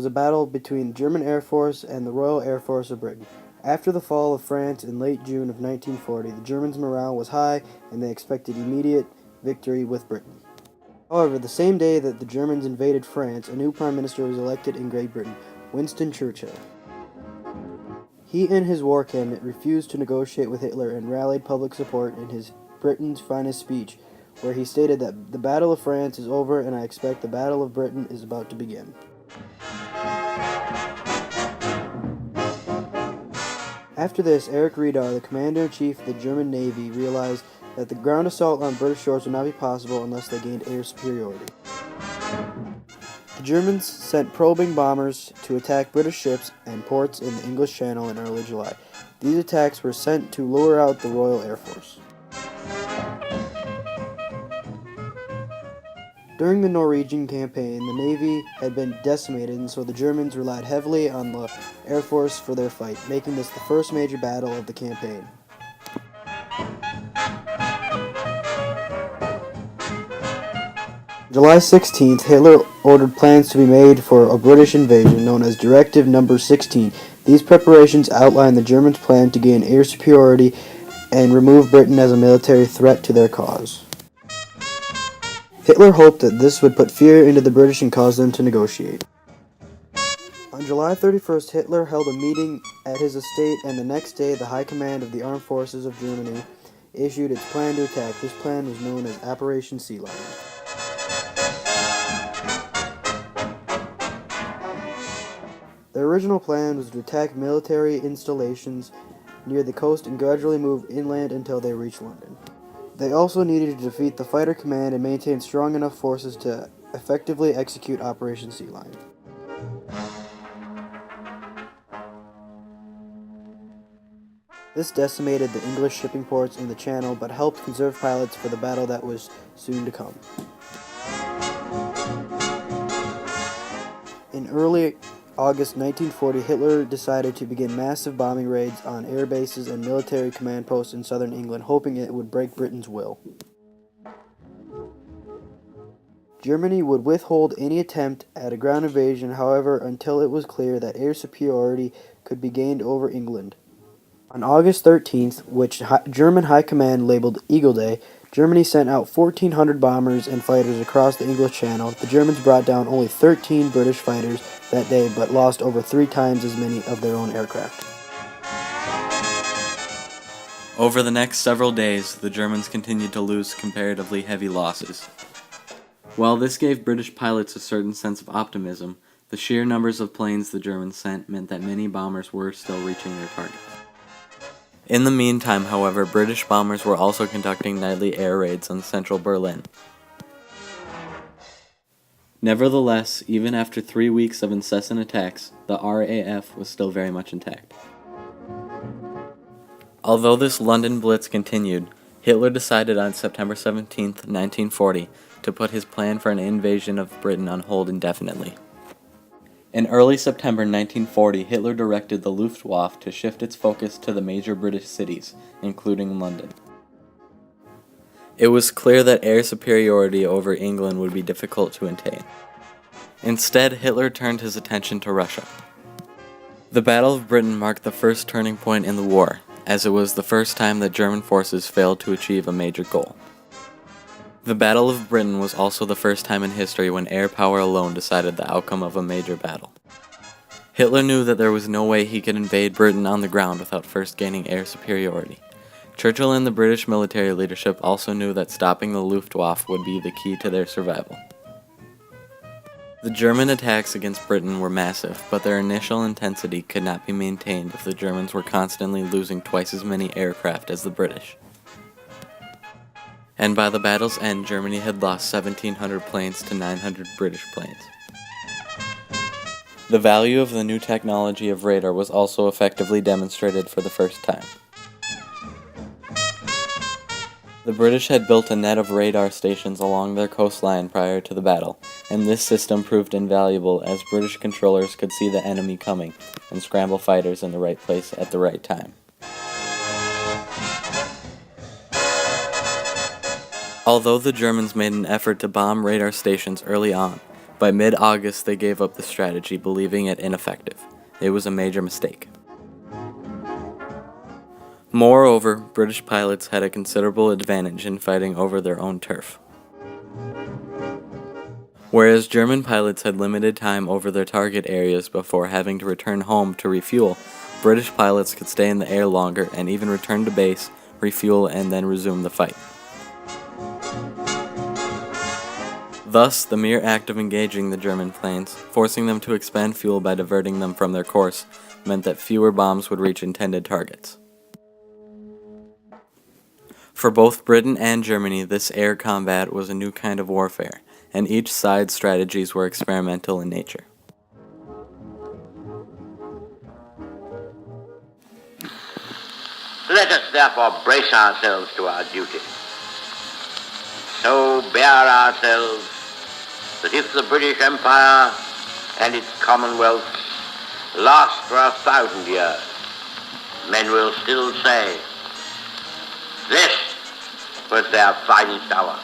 was a battle between the German Air Force and the Royal Air Force of Britain. After the fall of France in late June of 1940, the Germans' morale was high and they expected immediate victory with Britain. However, the same day that the Germans invaded France, a new prime minister was elected in Great Britain, Winston Churchill. He and his war cabinet refused to negotiate with Hitler and rallied public support in his Britain's Finest speech, where he stated that the Battle of France is over and I expect the Battle of Britain is about to begin. After this, Erich Raeder, the commander-in-chief of the German Navy, realized that the ground assault on British shores would not be possible unless they gained air superiority. The Germans sent probing bombers to attack British ships and ports in the English Channel in early July. These attacks were sent to lure out the Royal Air Force. During the Norwegian campaign, the Navy had been decimated, and so the Germans relied heavily on the Air Force for their fight, making this the first major battle of the campaign. July 16th, Hitler ordered plans to be made for a British invasion known as Directive No. 16. These preparations outlined the Germans' plan to gain air superiority and remove Britain as a military threat to their cause. Hitler hoped that this would put fear into the British and cause them to negotiate. On July 31st, Hitler held a meeting at his estate, and the next day the High Command of the Armed Forces of Germany issued its plan to attack. This plan was known as Operation Sea Lion. Their original plan was to attack military installations near the coast and gradually move inland until they reached London. They also needed to defeat the fighter command and maintain strong enough forces to effectively execute Operation Sea Lion. This decimated the English shipping ports in the Channel, but helped conserve pilots for the battle that was soon to come. In early August 1940, Hitler decided to begin massive bombing raids on air bases and military command posts in southern England, hoping it would break Britain's will. Germany would withhold any attempt at a ground invasion, however, until it was clear that air superiority could be gained over England. On August 13th, which German High Command labeled Eagle Day, Germany sent out 1,400 bombers and fighters across the English Channel. The Germans brought down only 13 British fighters that day, but lost over 3 times as many of their own aircraft. Over the next several days, the Germans continued to lose comparatively heavy losses. While this gave British pilots a certain sense of optimism, the sheer numbers of planes the Germans sent meant that many bombers were still reaching their targets. In the meantime, however, British bombers were also conducting nightly air raids on central Berlin. Nevertheless, even after 3 weeks of incessant attacks, the RAF was still very much intact. Although this London Blitz continued, Hitler decided on September 17, 1940, to put his plan for an invasion of Britain on hold indefinitely. In early September 1940, Hitler directed the Luftwaffe to shift its focus to the major British cities, including London. It was clear that air superiority over England would be difficult to attain. Instead, Hitler turned his attention to Russia. The Battle of Britain marked the first turning point in the war, as it was the first time that German forces failed to achieve a major goal. The Battle of Britain was also the first time in history when air power alone decided the outcome of a major battle. Hitler knew that there was no way he could invade Britain on the ground without first gaining air superiority. Churchill and the British military leadership also knew that stopping the Luftwaffe would be the key to their survival. The German attacks against Britain were massive, but their initial intensity could not be maintained if the Germans were constantly losing twice as many aircraft as the British. And by the battle's end, Germany had lost 1,700 planes to 900 British planes. The value of the new technology of radar was also effectively demonstrated for the first time. The British had built a net of radar stations along their coastline prior to the battle, and this system proved invaluable as British controllers could see the enemy coming and scramble fighters in the right place at the right time. Although the Germans made an effort to bomb radar stations early on, By mid-August, they gave up the strategy, believing it ineffective. It was a major mistake. Moreover, British pilots had a considerable advantage in fighting over their own turf. Whereas German pilots had limited time over their target areas before having to return home to refuel, British pilots could stay in the air longer and even return to base, refuel, and then resume the fight. Thus, the mere act of engaging the German planes, forcing them to expend fuel by diverting them from their course, meant that fewer bombs would reach intended targets. For both Britain and Germany, this air combat was a new kind of warfare, and each side's strategies were experimental in nature. Let us therefore brace ourselves to our duty. So bear ourselves that if the British Empire and its Commonwealth last for 1,000 years, men will still say, this was their finest hour.